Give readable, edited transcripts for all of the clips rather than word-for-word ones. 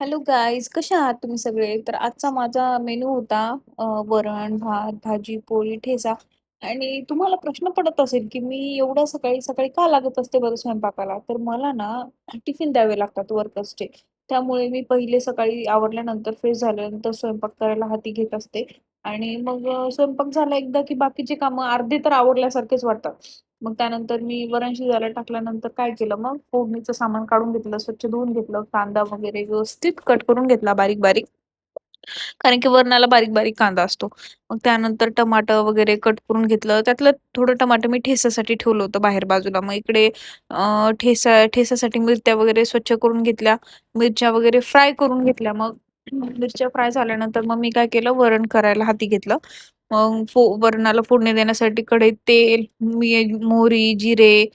Hello guys, कशा आहात तुम्ही सगळे? तर आजचा माझा मेनू होता वरण, भात, भाजी, पोळी, ठेचा. आणि तुम्हाला प्रश्न पडत असेल की मी एवढ्या सकाळी सकाळी का लागत असते बरं स्वयंपाकाला? तर मला ना टिफिन द्यावे लागतात वर्कर्सचे. त्यामुळे मी पहिले सकाळी आवरल्यानंतर फ्रेश झाल्यानंतर स्वयंपाक करायला हाती घेत असते. आणि मग स्वयंपाक झाला एकदा की बाकीचे कामं अर्धे तर आवरल्यासारखेच वाटतात. मग त्यानंतर मी वरण शिजायला टाकल्यानंतर काय केलं, मग फोडणीचं सामान काढून घेतलं, स्वच्छ धुवून घेतलं, कांदा वगैरे व्यवस्थित कट करून घेतला बारीक बारीक. कारण की वरणाला बारीक बारीक कांदा असतो. मग त्यानंतर टमाटर वगैरे कट करून घेतलं. त्यातलं थोडं टमाटर मी ठेचासाठी ठेवलं होतं बाहेर बाजूला. मग इकडे ठेचासाठी मिरच्या वगैरे स्वच्छ करून घेतल्या. मिरच्या वगैरे फ्राय करून घेतल्या. मग मिरच्या फ्राय झाल्यानंतर मग मी काय केलं, वरण करायला हाती घेतलं. मग वरणाला फोडणी देण्यासाठी कढईत तेल, मोहरी, जिरे,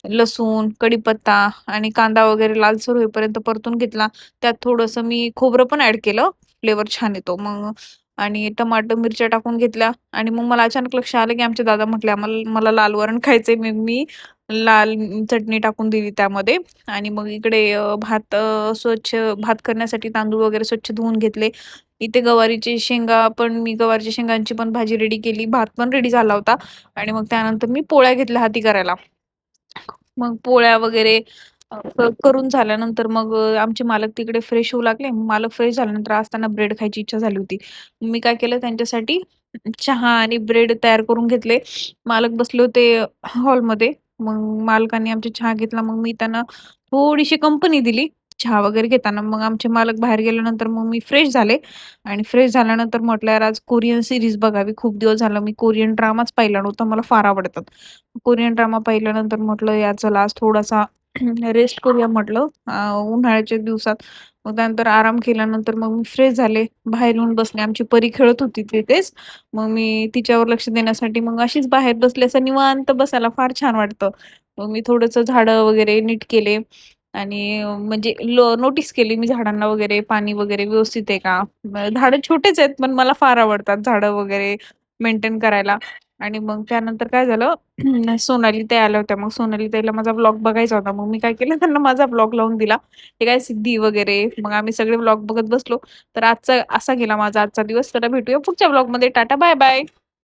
लसूण, कढीपत्ता आणि कांदा वगैरे लालसर होईपर्यंत परतून घेतला. त्यात थोडंसं मी खोबरं पण ऍड केलं, फ्लेवर छान येतो. मग आणि टमाटर, मिरच्या टाकून घेतल्या. आणि मग मला अचानक लक्ष आलं की आमचे दादा म्हटले, मला लाल वरण खायचंय. मग मी लाल चटणी टाकून दिली त्यामध्ये. आणि मग इकडे स्वच्छ भात करण्यासाठी तांदूळ वगैरे स्वच्छ धुवून घेतले. इथे गवारीच्या शेंगांची पण भाजी रेडी केली. भात पण रेडी झाला होता. आणि मग त्यानंतर मी पोळ्या घेतल्या हाती करायला. मग पोळ्या वगैरे करून झाल्यानंतर मग आमचे मालक तिकडे फ्रेश होऊ लागले. मालक फ्रेश झाल्यानंतर आज त्यांना ब्रेड खायची इच्छा झाली होती. मी काय केलं, त्यांच्यासाठी चहा आणि ब्रेड तयार करून घेतले. मालक बसले होते हॉलमध्ये. मग मालकांनी आमचा चहा घेतला. मग मी त्यांना थोडीशी कंपनी दिली चहा वगैरे घेताना. मग आमचे मालक बाहेर गेल्यानंतर मग मी फ्रेश झाले. आणि फ्रेश झाल्यानंतर म्हटलं, यार आज कोरियन सिरीज बघावी. खूप दिवस झाला मी कोरियन ड्रामाच पाहिला नव्हता. मला फार आवडतात. कोरियन ड्रामा पाहिल्यानंतर म्हटलं, या चला आज थोडासा रेस्ट करूया म्हटलं उन्हाळ्याच्या दिवसात. मग त्यानंतर आराम केल्यानंतर मग मी फ्रेश झाले. बाहेर येऊन बसले. आमची परी खेळत होती तिथेच. मग मी तिच्यावर लक्ष देण्यासाठी मग अशीच बाहेर बसले. असं निवांत बसायला फार छान वाटतं. मग मी थोडंसं झाडं वगैरे नीट केले. आणि म्हणजे नोटीस केली मी झाडांना वगैरे, पाणी वगैरे व्यवस्थित आहे का. झाडं छोटेच आहेत पण मला फार आवडतात झाडं वगैरे मेंटेन करायला. आणि मग त्यानंतर काय झालं, सोनाली ताई आल्या होत्या. मग सोनाली ताईला माझा ब्लॉग बघायचा होता. मग मी काय केलं, त्यांना माझा ब्लॉग लावून दिला. हे काय सिद्धी वगैरे. मग आम्ही सगळे ब्लॉग बघत बसलो. तर असा गेला माझा आजचा दिवस. तर भेटूया पुढच्या ब्लॉग मध्ये. Tata bye bye.